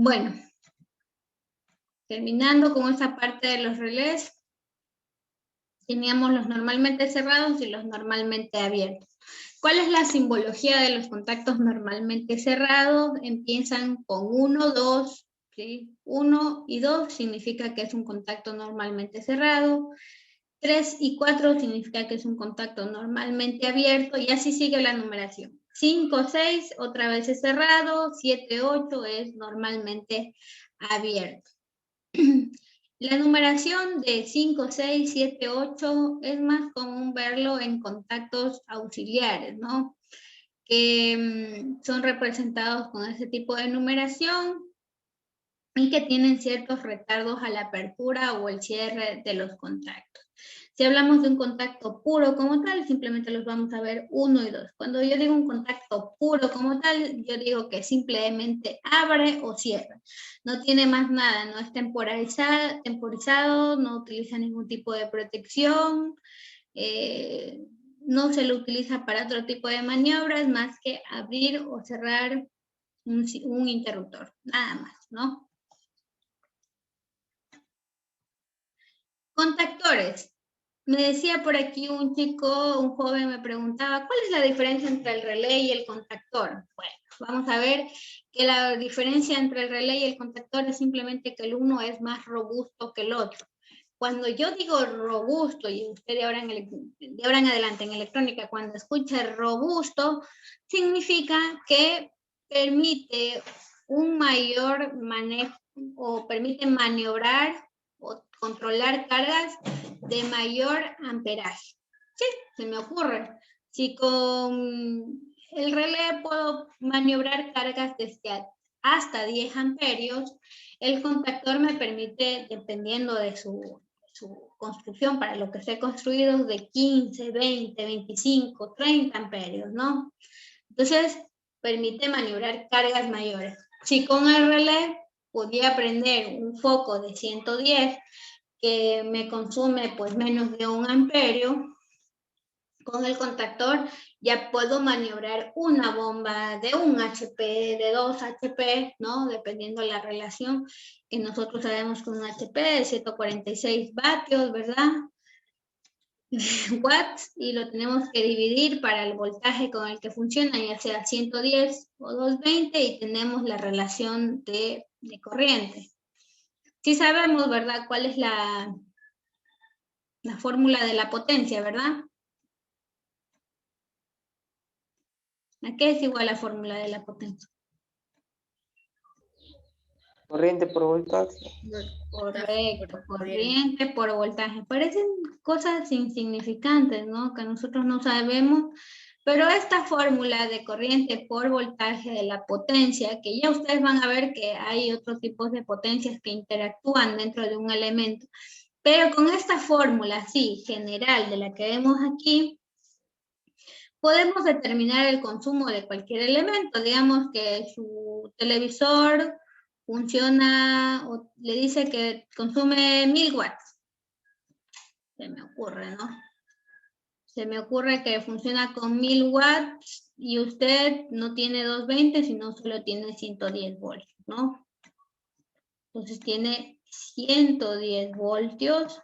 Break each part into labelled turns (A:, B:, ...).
A: Bueno, terminando con esta parte de los relés, teníamos los normalmente cerrados y los normalmente abiertos. ¿Cuál es la simbología de los contactos normalmente cerrados? Empiezan con 1, 2, ¿sí? 1 y 2 significa que es un contacto normalmente cerrado. 3 y 4 significa que es un contacto normalmente abierto, y así sigue la numeración. 5, 6, otra vez es cerrado. 7, 8 es normalmente abierto. La numeración de 5, 6, 7, 8 es más común verlo en contactos auxiliares, ¿no? Que son representados con ese tipo de numeración y que tienen ciertos retardos a la apertura o el cierre de los contactos. Si hablamos de un contacto puro como tal, simplemente los vamos a ver 1 y 2. Cuando yo digo un contacto puro como tal, yo digo que simplemente abre o cierra. No tiene más nada, no es temporizado, no utiliza ningún tipo de protección, no se lo utiliza para otro tipo de maniobras más que abrir o cerrar un interruptor, nada más, ¿no? Contactores. Me decía por aquí un chico, un joven me preguntaba, ¿cuál es la diferencia entre el relé y el contactor? Bueno, vamos a ver que la diferencia entre el relé y el contactor es simplemente que el uno es más robusto que el otro. Cuando yo digo robusto, y usted de ahora en adelante en electrónica, cuando escuche robusto, significa que permite un mayor manejo o permite maniobrar o controlar cargas de mayor amperaje. Sí, se me ocurre. Si con el relé puedo maniobrar cargas desde hasta 10 amperios, el contactor me permite, dependiendo de su construcción, para lo que esté construido, de 15, 20, 25, 30 amperios, ¿no? Entonces, permite maniobrar cargas mayores. Si con el relé podía prender un foco de 110 que me consume pues menos de 1 amperio, con el contactor ya puedo maniobrar una bomba de 1 HP, de 2 HP, ¿no? Dependiendo de la relación, que nosotros sabemos que un HP es 146 vatios, ¿verdad? Watts, y lo tenemos que dividir para el voltaje con el que funciona, ya sea 110 o 220, y tenemos la relación de corriente. Sí sabemos, ¿verdad?, cuál es la fórmula de la potencia, ¿verdad? ¿A qué es igual la fórmula de la potencia?
B: Corriente por voltaje.
A: Correcto, corriente por voltaje. Parecen cosas insignificantes, ¿no? Que nosotros no sabemos, pero esta fórmula de corriente por voltaje de la potencia, que ya ustedes van a ver que hay otros tipos de potencias que interactúan dentro de un elemento, pero con esta fórmula, sí, general de la que vemos aquí, podemos determinar el consumo de cualquier elemento. Digamos que su televisor funciona, o le dice que consume 1000 watts. Se me ocurre, ¿no? Se me ocurre que funciona con 1000 watts y usted no tiene 220, sino solo tiene 110 voltios, ¿no? Entonces tiene 110 voltios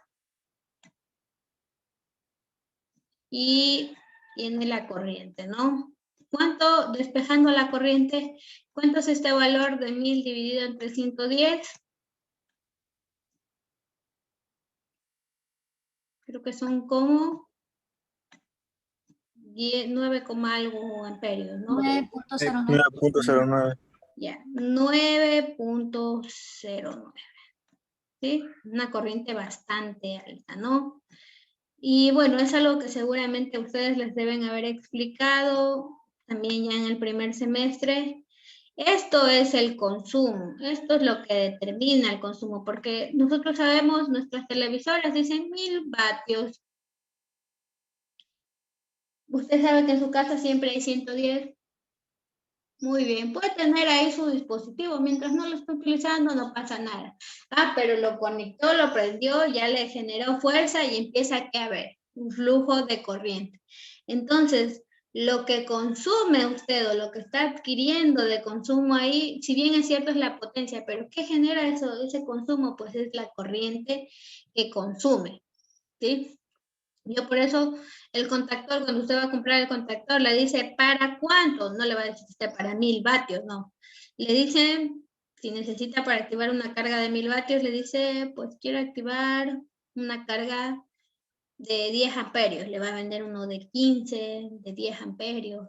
A: y tiene la corriente, ¿no? ¿Cuánto, despejando la corriente, cuánto es este valor de 1000 dividido entre 110? Creo que son como 9, algo amperios, ¿no?
C: 9.09.
A: Ya, 9.09. ¿Sí? Una corriente bastante alta, ¿no? Y bueno, es algo que seguramente ustedes les deben haber explicado también ya en el primer semestre. Esto es el consumo, esto es lo que determina el consumo, porque nosotros sabemos, nuestras televisoras dicen 1000 vatios. Usted sabe que en su casa siempre hay 110. Muy bien, puede tener ahí su dispositivo, mientras no lo esté utilizando no pasa nada. Ah, pero lo conectó, lo prendió, ya le generó fuerza y empieza a haber un flujo de corriente. Entonces, lo que consume usted o lo que está adquiriendo de consumo ahí, si bien es cierto es la potencia, pero ¿qué genera ese consumo? Pues es la corriente que consume, ¿sí? Yo por eso el contactor, cuando usted va a comprar el contactor, le dice ¿para cuánto? No le va a decir usted para 1000 vatios, no. Le dice, si necesita para activar una carga de 1000 vatios, le dice, pues quiero activar una carga de 10 amperios. Le va a vender uno de 15, de 10 amperios,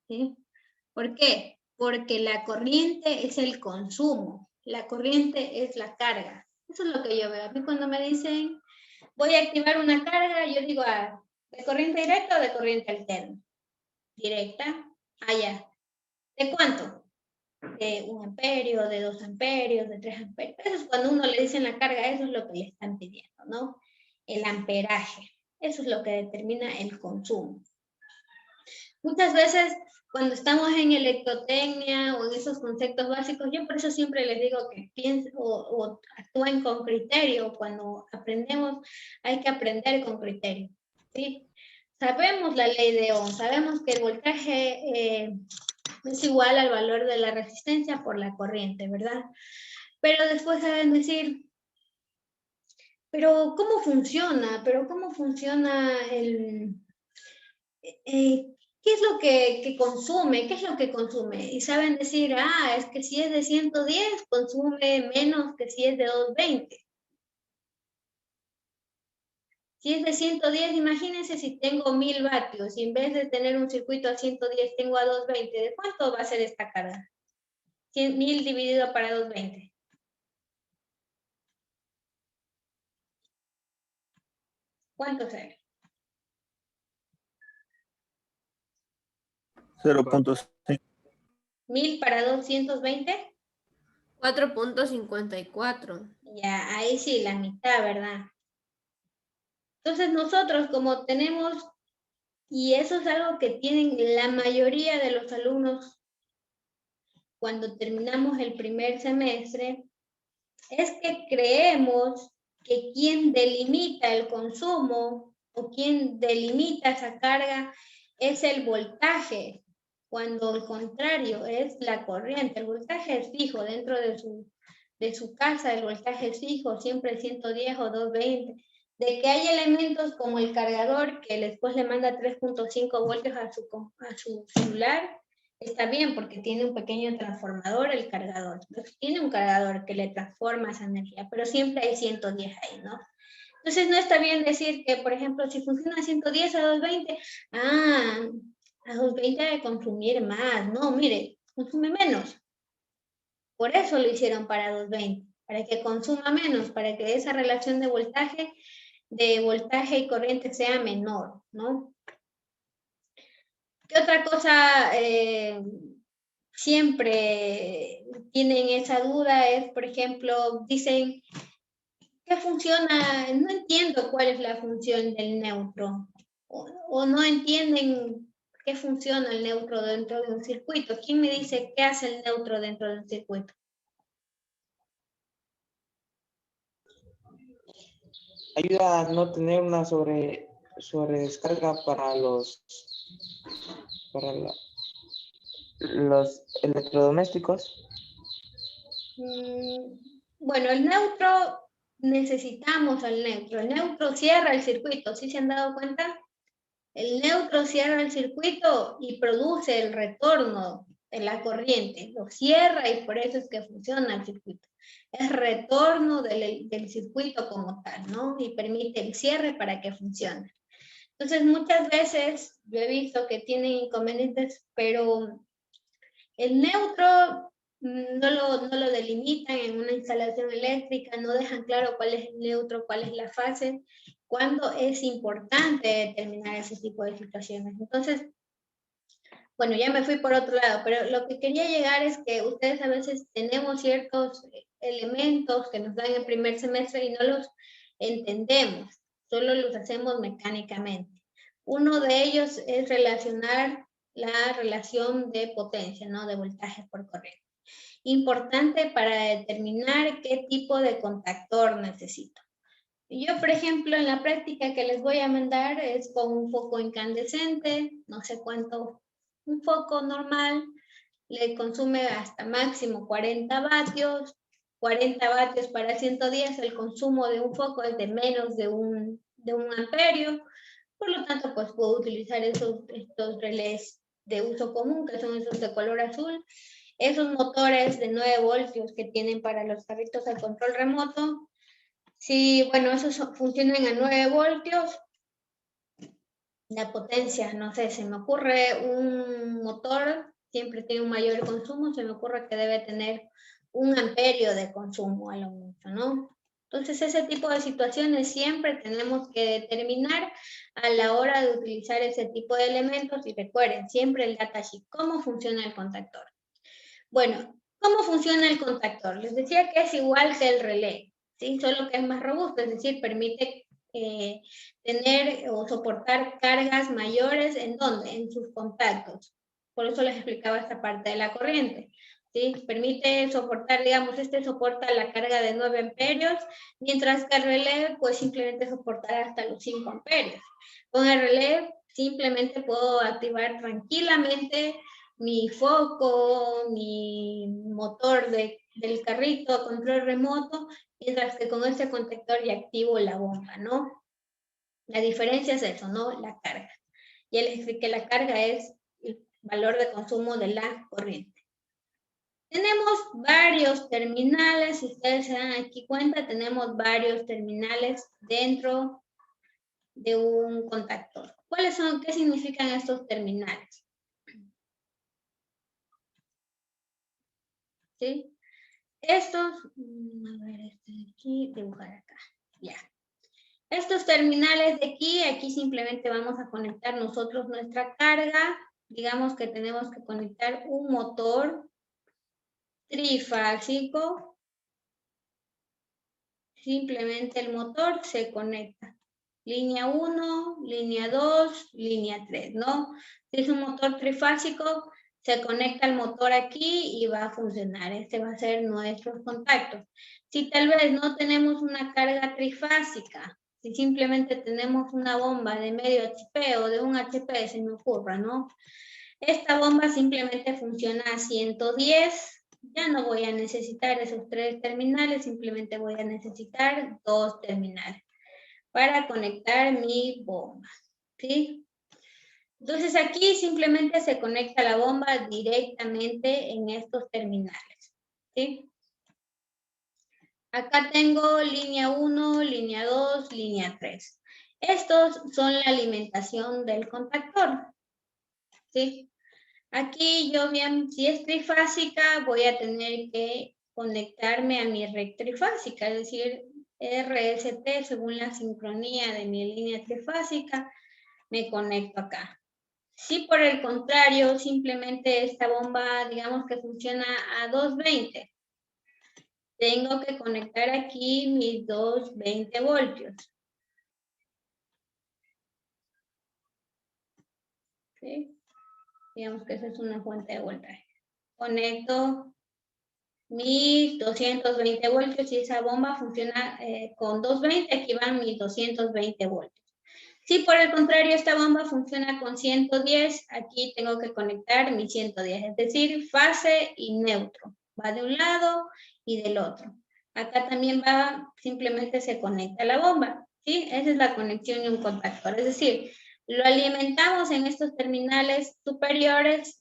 A: ¿sí? ¿Por qué? Porque la corriente es el consumo, la corriente es la carga. Eso es lo que yo veo. A mí cuando me dicen voy a activar una carga, yo digo, ¿de corriente directa o de corriente alterna? Directa, allá. ¿De cuánto? De 1 amperio, de 2 amperios, de 3 amperios. Eso es cuando uno le dice la carga, eso es lo que le están pidiendo, ¿no? El amperaje. Eso es lo que determina el consumo. Muchas veces, cuando estamos en electrotecnia o en esos conceptos básicos, yo por eso siempre les digo que piensen o actúen con criterio. Cuando aprendemos, hay que aprender con criterio, ¿sí? Sabemos la ley de Ohm, sabemos que el voltaje es igual al valor de la resistencia por la corriente, ¿verdad? Pero después saben decir, pero ¿cómo funciona? ¿Pero cómo funciona el... ¿qué es lo que consume? ¿Qué es lo que consume? Y saben decir, es que si es de 110, consume menos que si es de 220. Si es de 110, imagínense si tengo 1000 vatios y en vez de tener un circuito a 110 tengo a 220, ¿de cuánto va a ser esta carga? 1000 dividido para 220. ¿Cuánto será?
C: 0.5.
A: 1000 para 220.
D: 4.54.
A: Ya, ahí sí, la mitad, ¿verdad? Entonces nosotros como tenemos, y eso es algo que tienen la mayoría de los alumnos cuando terminamos el primer semestre, es que creemos que quien delimita el consumo o quien delimita esa carga es el voltaje, cuando al contrario es la corriente. El voltaje es fijo dentro de su casa, el voltaje es fijo, siempre 110 o 220. De que hay elementos como el cargador que después le manda 3.5 voltios a su celular, está bien porque tiene un pequeño transformador el cargador. Entonces, tiene un cargador que le transforma esa energía, pero siempre hay 110 ahí, ¿no? Entonces no está bien decir que, por ejemplo, si funciona 110 a 220, a 220 debe consumir más. No, mire, consume menos. Por eso lo hicieron para 220, para que consuma menos, para que esa relación de voltaje y corriente sea menor, ¿no? ¿Qué otra cosa siempre tienen esa duda? Es, por ejemplo, dicen, ¿qué funciona? No entiendo cuál es la función del neutro. O no entienden qué funciona el neutro dentro de un circuito. ¿Quién me dice qué hace el neutro dentro de un circuito?
B: Ayuda a no tener una sobredescarga para los electrodomésticos.
A: Bueno, el neutro, necesitamos al neutro. El neutro cierra el circuito, ¿sí se han dado cuenta? El neutro cierra el circuito y produce el retorno de la corriente. Lo cierra y por eso es que funciona el circuito. Es retorno del circuito como tal, ¿no? Y permite el cierre para que funcione. Entonces, muchas veces yo he visto que tienen inconvenientes, pero el neutro no lo delimitan en una instalación eléctrica, no dejan claro cuál es el neutro, cuál es la fase, cuándo es importante determinar ese tipo de situaciones. Entonces, bueno, ya me fui por otro lado, pero lo que quería llegar es que ustedes a veces tenemos ciertos elementos que nos dan en primer semestre y no los entendemos, solo los hacemos mecánicamente. Uno de ellos es relacionar la relación de potencia, ¿no? De voltaje por corriente. Importante para determinar qué tipo de contactor necesito. Yo, por ejemplo, en la práctica que les voy a mandar es con un foco incandescente, no sé cuánto, un foco normal, le consume hasta máximo 40 vatios, 40 vatios para 110, el consumo de un foco es de menos de un amperio, por lo tanto, pues puedo utilizar estos relés de uso común, que son esos de color azul, esos motores de 9 voltios que tienen para los carritos al control remoto. Sí, bueno, esos funcionan a 9 voltios. La potencia, no sé, se me ocurre un motor, siempre tiene un mayor consumo, se me ocurre que debe tener 1 amperio de consumo a lo mucho, ¿no? Entonces, ese tipo de situaciones siempre tenemos que determinar a la hora de utilizar ese tipo de elementos. Y recuerden, siempre el datasheet, ¿cómo funciona el contactor? Bueno, ¿cómo funciona el contactor? Les decía que es igual que el relé, ¿sí? Solo que es más robusto, es decir, permite tener o soportar cargas mayores, ¿en dónde? En sus contactos. Por eso les explicaba esta parte de la corriente, ¿sí? Permite soportar, digamos, este soporta la carga de 9 amperios, mientras que el relé, pues simplemente soportará hasta los 5 amperios. Con el relé, simplemente puedo activar tranquilamente mi foco, mi motor del carrito a control remoto, mientras que con este contactor ya activo la bomba, ¿no? La diferencia es eso, ¿no? La carga. Ya les expliqué, la carga es el valor de consumo de la corriente. Tenemos varios terminales, si ustedes se dan aquí cuenta, tenemos varios terminales dentro de un contactor. ¿Cuáles son? ¿Qué significan estos terminales? ¿Sí? Estos, a ver, este de aquí, dibujar acá, ya. Estos terminales de aquí simplemente vamos a conectar nosotros nuestra carga. Digamos que tenemos que conectar un motor trifásico. Simplemente el motor se conecta. Línea 1, línea 2, línea 3, ¿no? Si es un motor trifásico, se conecta el motor aquí y va a funcionar. Este va a ser nuestros contactos. Si tal vez no tenemos una carga trifásica, si simplemente tenemos una bomba de medio HP o de 1 HP, se me ocurra, ¿no? Esta bomba simplemente funciona a 110. Ya no voy a necesitar esos 3 terminales, simplemente voy a necesitar 2 terminales para conectar mi bomba, ¿sí? Entonces aquí simplemente se conecta la bomba directamente en estos terminales, ¿sí? Acá tengo línea 1, línea 2, línea 3. Estos son la alimentación del contactor, ¿sí? Aquí yo bien, si es trifásica, voy a tener que conectarme a mi red trifásica, es decir, RST según la sincronía de mi línea trifásica, me conecto acá. Si por el contrario, simplemente esta bomba, digamos que funciona a 220, tengo que conectar aquí mis 220 voltios. ¿Sí? Digamos que esa es una fuente de voltaje. Conecto mis 220 voltios y esa bomba funciona con 220, aquí van mis 220 voltios. Si por el contrario esta bomba funciona con 110, aquí tengo que conectar mi 110, es decir, fase y neutro. Va de un lado y del otro. Acá también va, simplemente se conecta la bomba, ¿sí? Esa es la conexión de un contactor, es decir, lo alimentamos en estos terminales superiores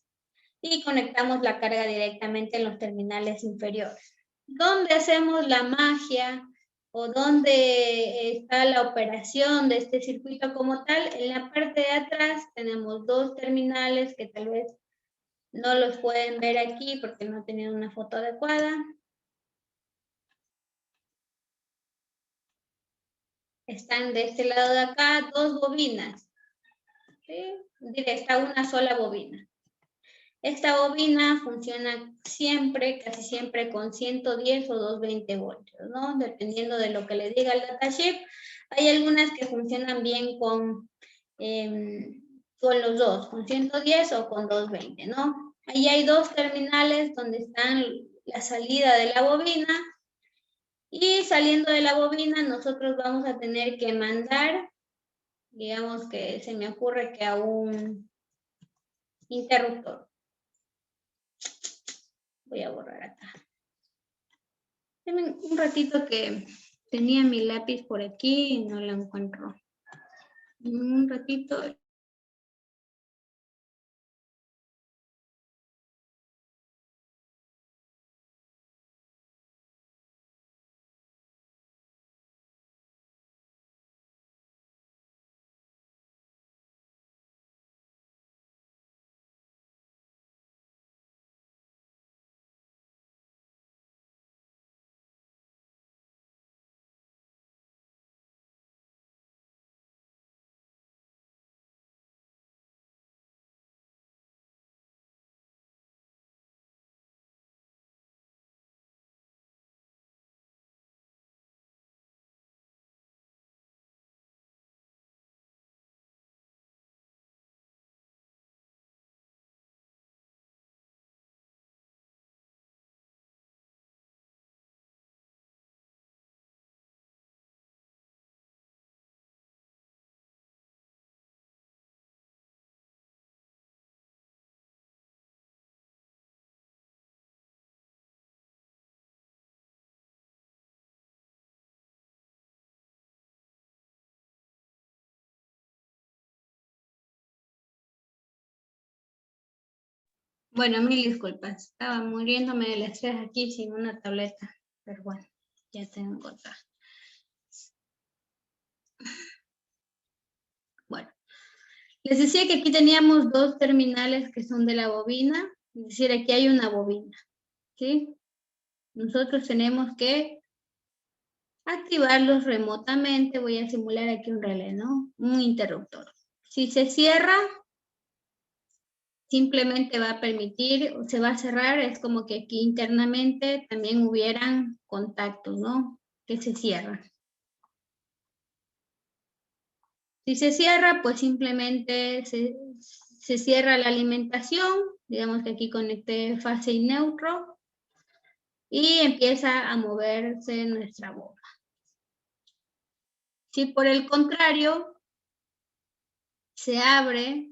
A: y conectamos la carga directamente en los terminales inferiores. ¿Dónde hacemos la magia o dónde está la operación de este circuito como tal? En la parte de atrás tenemos 2 terminales que tal vez no los pueden ver aquí porque no tienen una foto adecuada. Están de este lado de acá 2 bobinas. ¿Sí? Está una sola bobina. Esta bobina funciona siempre, casi siempre con 110 o 220 voltios, ¿no? Dependiendo de lo que le diga el datasheet. Hay algunas que funcionan bien con los dos, con 110 o con 220, ¿no? Ahí hay 2 terminales donde están la salida de la bobina Y saliendo de la bobina, nosotros vamos a tener que mandar, digamos que se me ocurre que a un interruptor. Voy a borrar acá. Denme un ratito que tenía mi lápiz por aquí y no lo encuentro. Un ratito. Bueno, mil disculpas. Estaba muriéndome del estrés aquí sin una tableta. Pero bueno, ya tengo otra. Bueno, les decía que aquí teníamos dos terminales que son de la bobina. Es decir, aquí hay una bobina. ¿Sí? Nosotros tenemos que activarlos remotamente. Voy a simular aquí un relé, ¿no? Un interruptor. Si se cierra, simplemente va a permitir, o se va a cerrar, es como que aquí internamente también hubieran contactos, ¿no? Que se cierran. Si se cierra, pues simplemente se cierra la alimentación, digamos que aquí conecté fase y neutro, y empieza a moverse nuestra bomba. Si por el contrario se abre,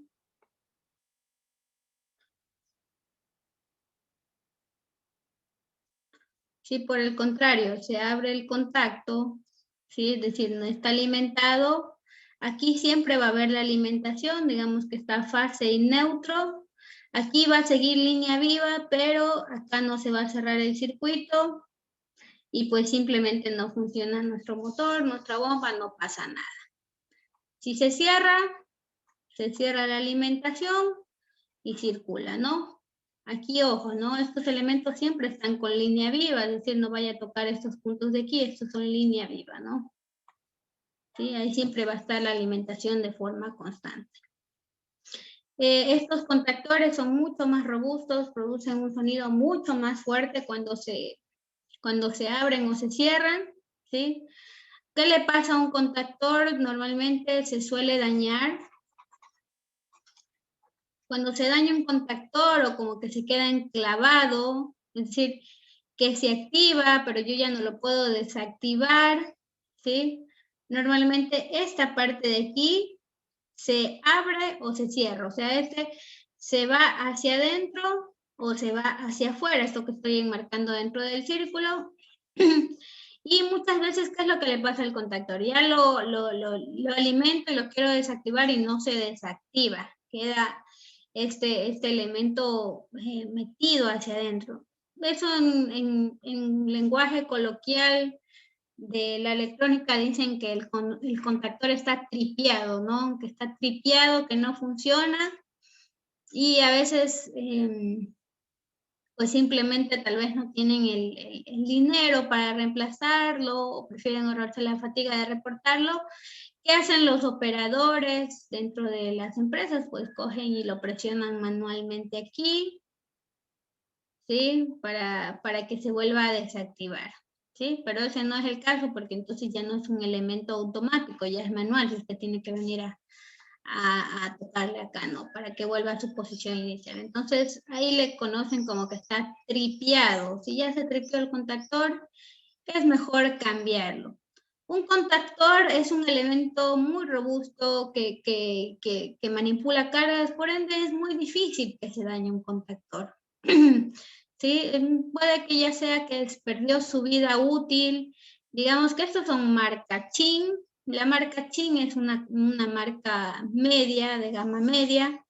A: si por el contrario se abre el contacto, ¿sí? Es decir, no está alimentado, aquí siempre va a haber la alimentación, digamos que está fase y neutro. Aquí va a seguir línea viva, pero acá no se va a cerrar el circuito y pues simplemente no funciona nuestro motor, nuestra bomba, no pasa nada. Si se cierra la alimentación y circula, ¿no? Aquí, ojo, ¿no? Estos elementos siempre están con línea viva, es decir, no vaya a tocar estos puntos de aquí, estos son línea viva, ¿no? ¿Sí? Ahí siempre va a estar la alimentación de forma constante. Estos contactores son mucho más robustos, producen un sonido mucho más fuerte cuando se abren o se cierran, ¿sí? ¿Qué le pasa a un contactor? Normalmente se suele dañar. Cuando se daña un contactor o como que se queda enclavado, es decir, que se activa, pero yo ya no lo puedo desactivar, ¿sí? Normalmente esta parte de aquí se abre o se cierra, o sea, este se va hacia adentro o se va hacia afuera, esto que estoy enmarcando dentro del círculo. Y muchas veces, ¿qué es lo que le pasa al contactor? Ya lo alimento y lo quiero desactivar y no se desactiva, queda este elemento metido hacia adentro. Eso en lenguaje coloquial de la electrónica dicen que el contactor está tripiado, ¿no? Que está tripiado, que no funciona y a veces pues simplemente tal vez no tienen el dinero para reemplazarlo o prefieren ahorrarse la fatiga de reportarlo. ¿Qué hacen los operadores dentro de las empresas? Pues cogen y lo presionan manualmente aquí, ¿sí? Para que se vuelva a desactivar, ¿sí? Pero ese no es el caso porque entonces ya no es un elemento automático, ya es manual, si usted tiene que venir a tocarle acá, ¿no? Para que vuelva a su posición inicial. Entonces, ahí le conocen como que está tripiado. Si ya se tripió el contactor, es mejor cambiarlo. Un contactor es un elemento muy robusto que manipula cargas, por ende es muy difícil que se dañe un contactor. ¿Sí? Puede que ya sea que perdió su vida útil. Digamos que estos son marca Chin. La marca Chin es una marca media, de gama media.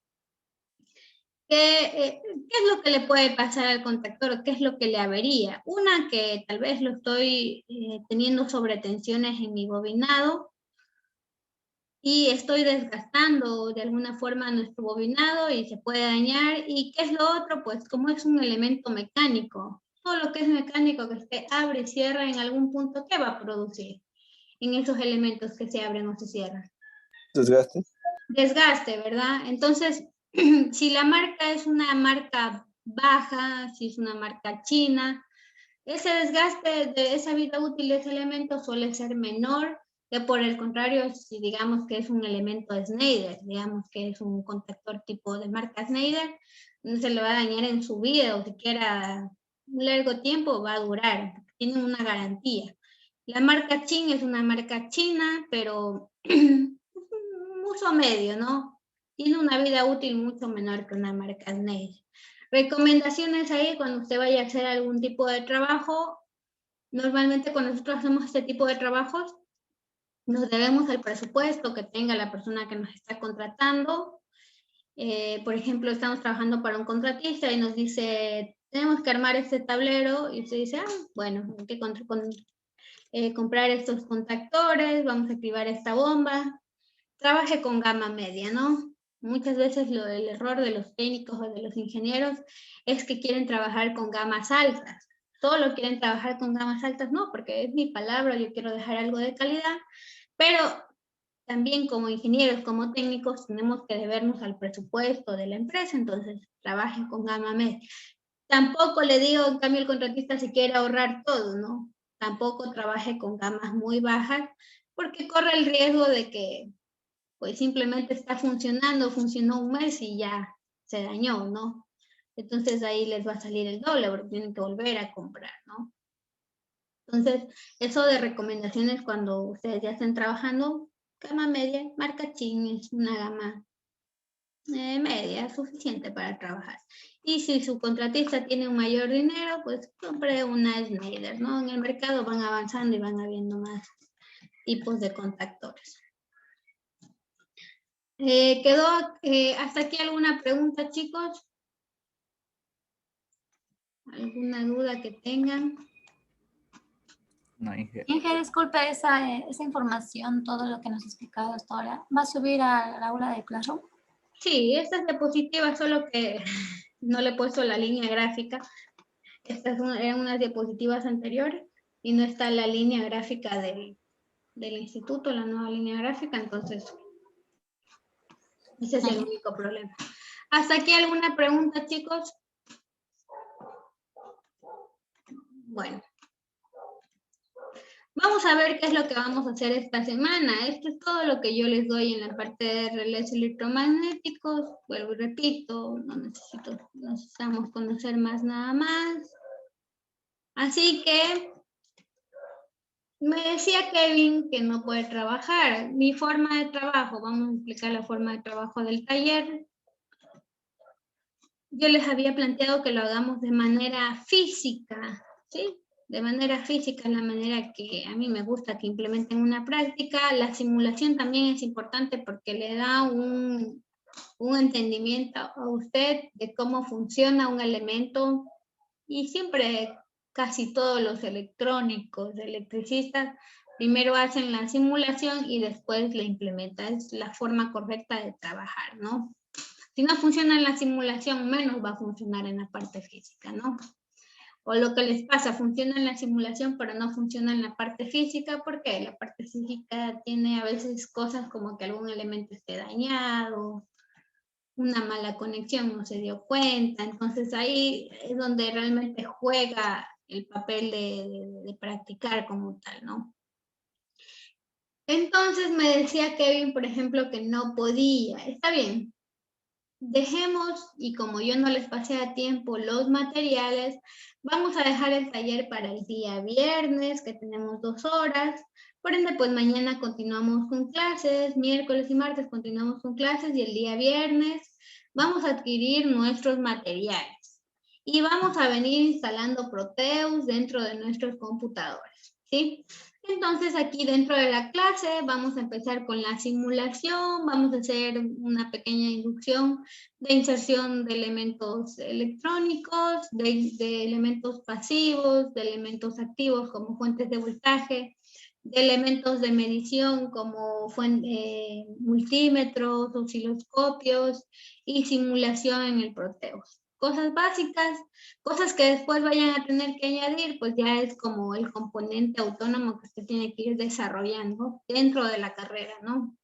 A: ¿Qué es lo que le puede pasar al contactor o qué es lo que le avería? Una, que tal vez lo estoy teniendo sobretensiones en mi bobinado y estoy desgastando de alguna forma nuestro bobinado y se puede dañar. ¿Y qué es lo otro? Pues como es un elemento mecánico, todo lo que es mecánico que se abre y cierra en algún punto, ¿qué va a producir en esos elementos que se abren o se cierran?
C: Desgaste.
A: Desgaste, ¿verdad? Entonces, si la marca es una marca baja, si es una marca china, ese desgaste de esa vida útil de ese elemento suele ser menor que por el contrario, si digamos que es un elemento Schneider, digamos que es un contactor tipo de marca Schneider, no se le va a dañar en su vida o siquiera un largo tiempo va a durar, tiene una garantía. La marca Chin es una marca china, pero uso medio, ¿no? Tiene una vida útil mucho menor que una marca Schneider. Recomendaciones ahí cuando usted vaya a hacer algún tipo de trabajo. Normalmente cuando nosotros hacemos este tipo de trabajos, nos debemos al presupuesto que tenga la persona que nos está contratando. Por ejemplo, estamos trabajando para un contratista y nos dice, tenemos que armar este tablero, y usted dice, bueno, hay que comprar estos contactores, vamos a activar esta bomba. Trabaje con gama media, ¿no? Muchas veces el error de los técnicos o de los ingenieros es que quieren trabajar con gamas altas. Solo quieren trabajar con gamas altas, no, porque es mi palabra, yo quiero dejar algo de calidad, pero también como ingenieros, como técnicos, tenemos que debernos al presupuesto de la empresa, entonces trabajen con gama media. Tampoco le digo, en cambio, el contratista si quiere ahorrar todo, ¿no? Tampoco trabaje con gamas muy bajas, porque corre el riesgo de que pues simplemente está funcionando, funcionó un mes y ya se dañó, ¿no? Entonces ahí les va a salir el doble porque tienen que volver a comprar, ¿no? Entonces, eso de recomendaciones cuando ustedes ya estén trabajando, gama media, marca Chin es una gama media, suficiente para trabajar. Y si su contratista tiene un mayor dinero, pues compre una Schneider, ¿no? En el mercado van avanzando y van habiendo más tipos de contactores. ¿Quedó hasta aquí alguna pregunta, chicos? ¿Alguna duda que tengan?
C: No, Inge.
D: Inge, disculpe esa información, todo lo que nos ha explicado hasta ahora. ¿Va a subir al aula de Classroom?
A: Sí, estas diapositivas, solo que no le he puesto la línea gráfica. Estas eran unas diapositivas anteriores y no está la línea gráfica del instituto, la nueva línea gráfica, entonces ese es el único problema. ¿Hasta aquí alguna pregunta, chicos? Bueno. Vamos a ver qué es lo que vamos a hacer esta semana. Esto es todo lo que yo les doy en la parte de relés electromagnéticos. Vuelvo y repito, no necesitamos conocer más nada más. Así que me decía Kevin que no puede trabajar. Mi forma de trabajo, vamos a explicar la forma de trabajo del taller. Yo les había planteado que lo hagamos de manera física, ¿sí? De manera física, la manera que a mí me gusta que implementen una práctica. La simulación también es importante porque le da un entendimiento a usted de cómo funciona un elemento, y siempre casi todos los electrónicos, electricistas, primero hacen la simulación y después la implementan. Es la forma correcta de trabajar, ¿no? Si no funciona en la simulación, menos va a funcionar en la parte física, ¿no? O lo que les pasa, funciona en la simulación, pero no funciona en la parte física, porque la parte física tiene a veces cosas como que algún elemento esté dañado, una mala conexión, no se dio cuenta. Entonces ahí es donde realmente juega el papel de practicar como tal, ¿no? Entonces me decía Kevin, por ejemplo, que no podía. Está bien. Dejemos, y como yo no les pasé a tiempo los materiales, Vamos a dejar el taller para el día viernes, que tenemos 2 horas. Por ende, pues mañana continuamos con clases, miércoles y martes continuamos con clases y el día viernes vamos a adquirir nuestros materiales. Y vamos a venir instalando Proteus dentro de nuestros computadores, ¿sí? Entonces aquí dentro de la clase vamos a empezar con la simulación, vamos a hacer una pequeña inducción de inserción de elementos electrónicos, de elementos pasivos, de elementos activos como fuentes de voltaje, de elementos de medición como multímetros, osciloscopios y simulación en el Proteus. Cosas básicas, cosas que después vayan a tener que añadir, pues ya es como el componente autónomo que usted tiene que ir desarrollando dentro de la carrera, ¿no?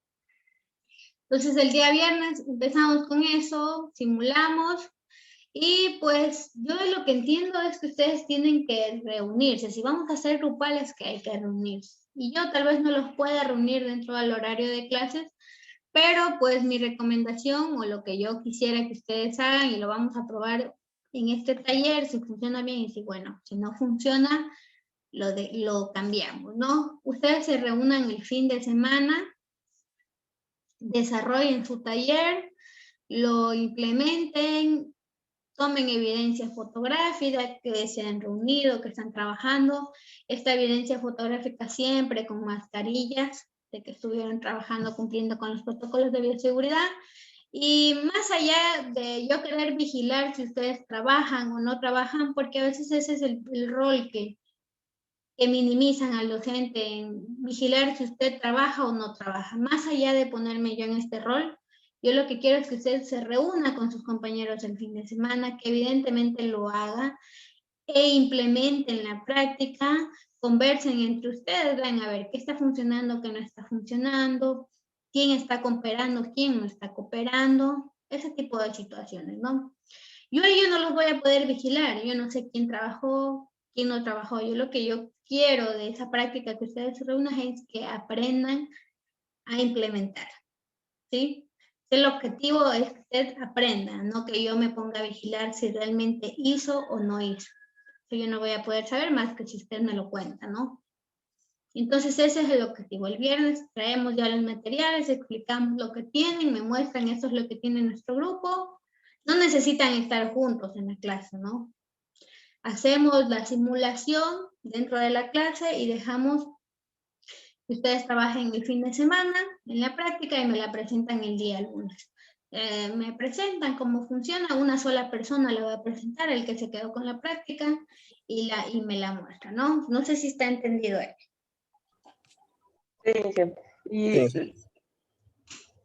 A: Entonces el día viernes empezamos con eso, simulamos y pues yo lo que entiendo es que ustedes tienen que reunirse. Si vamos a hacer grupales, que hay que reunirse. Y yo tal vez no los pueda reunir dentro del horario de clases, pero pues mi recomendación o lo que yo quisiera que ustedes hagan y lo vamos a probar en este taller, si funciona bien y si bueno, si no funciona, lo cambiamos, ¿no? Ustedes se reúnan el fin de semana, desarrollen su taller, lo implementen, tomen evidencia fotográfica, que se han reunido, que están trabajando. Esta evidencia fotográfica siempre con mascarillas, de que estuvieron trabajando cumpliendo con los protocolos de bioseguridad. Y más allá de yo querer vigilar si ustedes trabajan o no trabajan, porque a veces ese es el rol que minimizan al docente en vigilar si usted trabaja o no trabaja. Más allá de ponerme yo en este rol, yo lo que quiero es que usted se reúna con sus compañeros el fin de semana, que evidentemente lo haga e implementen la práctica, conversen entre ustedes, vean a ver qué está funcionando, qué no está funcionando, quién está cooperando, quién no está cooperando, ese tipo de situaciones, ¿no? Yo no los voy a poder vigilar, yo no sé quién trabajó, quién no trabajó. Yo lo que yo quiero de esa práctica que ustedes se reúnan es que aprendan a implementar, ¿sí? El objetivo es que usted aprenda, no que yo me ponga a vigilar si realmente hizo o no hizo. Yo no voy a poder saber más que si usted me lo cuenta, ¿no? Entonces ese es el objetivo. El viernes traemos ya los materiales, explicamos lo que tienen, me muestran eso es lo que tiene nuestro grupo. No necesitan estar juntos en la clase, ¿no? Hacemos la simulación dentro de la clase y dejamos que ustedes trabajen el fin de semana en la práctica y me la presentan el día lunes. Me presentan cómo funciona, una sola persona la va a presentar, el que se quedó con la práctica y me la muestra, ¿no? No sé si está entendido ahí.
B: Sí,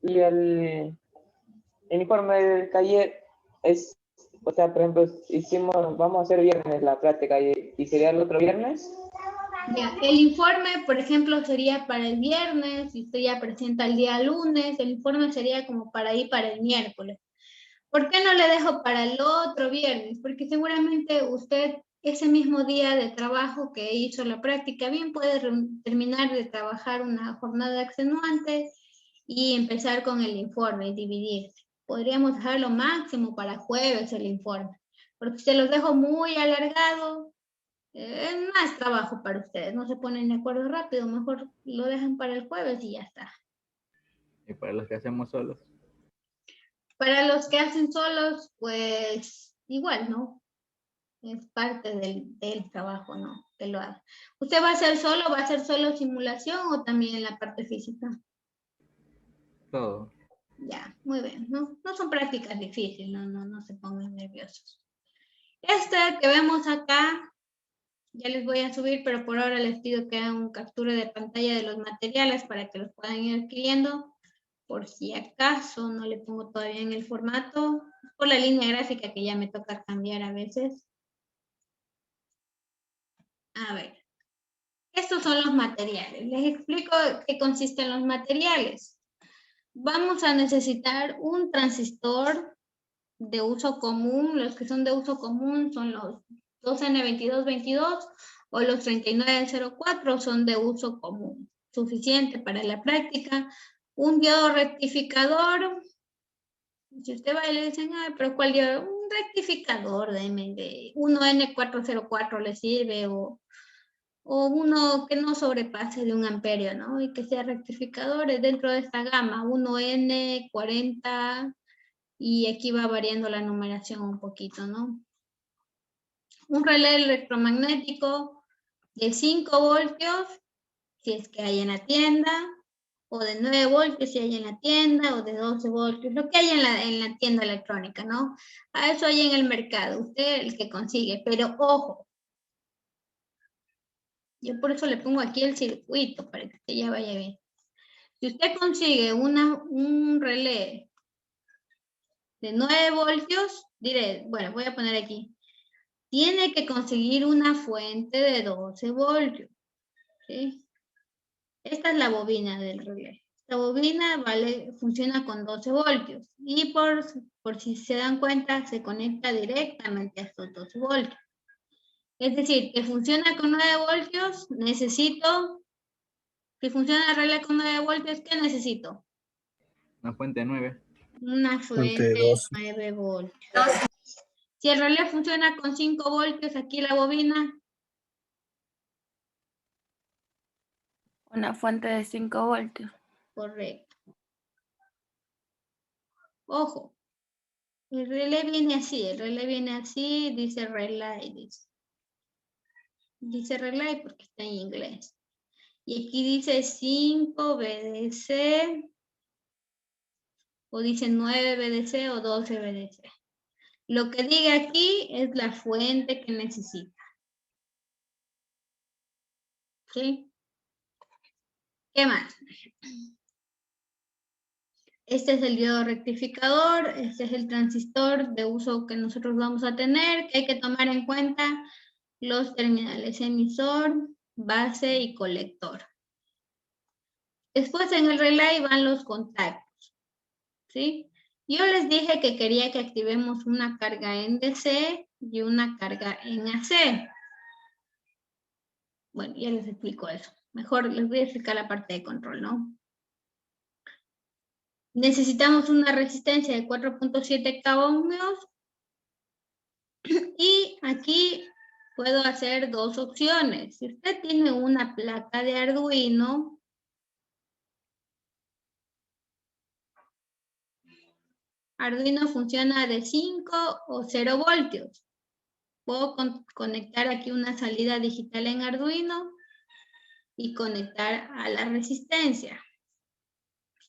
B: y el informe del taller es, o sea, por ejemplo, vamos a hacer viernes la práctica y sería el otro viernes.
A: Ya, el informe, por ejemplo, sería para el viernes, si usted ya presenta el día lunes, el informe sería como para ir para el miércoles. ¿Por qué no le dejo para el otro viernes? Porque seguramente usted ese mismo día de trabajo que hizo la práctica, bien puede terminar de trabajar una jornada extenuante y empezar con el informe y dividirse. Podríamos dejarlo máximo para jueves el informe, porque si se los dejo muy alargado, es más trabajo para ustedes, no se ponen de acuerdo rápido, mejor lo dejan para el jueves y ya está.
C: ¿Y para los que hacemos solos?
A: Para los que hacen solos, pues igual, ¿no? Es parte del trabajo, ¿no? Que lo haga. ¿Usted va a hacer solo simulación o también la parte física?
C: Todo.
A: Ya, muy bien. No son prácticas difíciles, no se pongan nerviosos. Este que vemos acá, ya les voy a subir, pero por ahora les pido que hagan un captura de pantalla de los materiales para que los puedan ir adquiriendo. Por si acaso no le pongo todavía en el formato, por la línea gráfica que ya me toca cambiar a veces. A ver, estos son los materiales. Les explico qué consisten los materiales. Vamos a necesitar un transistor de uso común. Los que son de uso común son los 2N2222 o los 3904 son de uso común. Suficiente para la práctica. Un diodo rectificador. Si usted va y le dicen, pero ¿cuál diodo? rectificador de 1N404 le sirve, o uno que no sobrepase de 1 amperio, ¿no? Y que sea rectificadores dentro de esta gama, 1N40, y aquí va variando la numeración un poquito, ¿no? Un relé electromagnético de 5 voltios, si es que hay en la tienda, o de 9 voltios si hay en la tienda, o de 12 voltios, lo que hay en la tienda electrónica, ¿no? A eso hay en el mercado, usted el que consigue, pero ojo, yo por eso le pongo aquí el circuito, para que usted ya vaya bien. Si usted consigue un relé de 9 voltios, diré, bueno, voy a poner aquí, tiene que conseguir una fuente de 12 voltios, ¿sí? Esta es la bobina del relé. La bobina funciona con 12 voltios y por si se dan cuenta, se conecta directamente a estos 12 voltios. Es decir, que funciona con 9 voltios, si funciona el relé con 9 voltios, ¿qué necesito?
C: Una fuente 9.
A: Una fuente de 9 voltios. Si el relé funciona con 5 voltios, aquí la bobina.
E: Una fuente de 5 voltios.
A: Correcto. Ojo, el relé viene así, dice relay, dice relay porque está en inglés. Y aquí dice 5 VDC, o dice 9 VDC o 12 VDC. Lo que diga aquí es la fuente que necesita. ¿Sí? ¿Qué más? Este es el diodo rectificador, este es el transistor de uso que nosotros vamos a tener, que hay que tomar en cuenta los terminales emisor, base y colector. Después en el relay van los contactos, ¿sí? Yo les dije que quería que activemos una carga en DC y una carga en AC. Bueno, ya les explico eso. Mejor les voy a explicar la parte de control, ¿no? Necesitamos una resistencia de 4.7 ohmios y aquí puedo hacer dos opciones. Si usted tiene una placa de Arduino, Arduino funciona de 5 o 0 voltios. Puedo conectar aquí una salida digital en Arduino y conectar a la resistencia.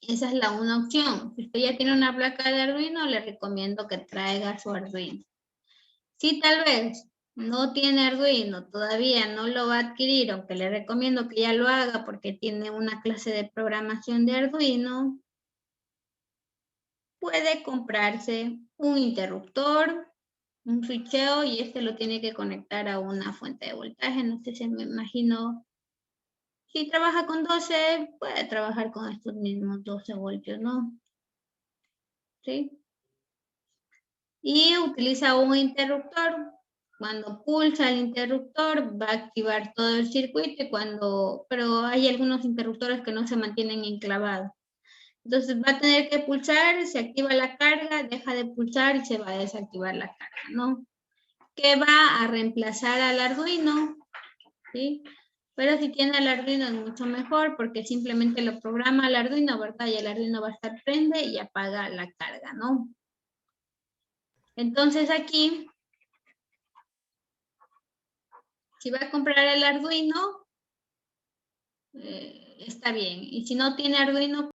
A: Esa es la una opción. Si usted ya tiene una placa de Arduino, le recomiendo que traiga su Arduino. Si tal vez no tiene Arduino, todavía no lo va a adquirir, aunque le recomiendo que ya lo haga porque tiene una clase de programación de Arduino, puede comprarse un interruptor, un switcheo, y este lo tiene que conectar a una fuente de voltaje. No sé si me imagino. Si trabaja con 12, puede trabajar con estos mismos 12 voltios, ¿no? ¿Sí? Y utiliza un interruptor. Cuando pulsa el interruptor va a activar todo el circuito, pero hay algunos interruptores que no se mantienen enclavados. Entonces va a tener que pulsar, se activa la carga, deja de pulsar y se va a desactivar la carga, ¿no? Que va a reemplazar al Arduino, ¿sí? Pero si tiene el Arduino es mucho mejor porque simplemente lo programa al Arduino, ¿verdad? Y el Arduino va a estar prende y apaga la carga, ¿no? Entonces aquí, si va a comprar el Arduino, está bien. Y si no tiene Arduino,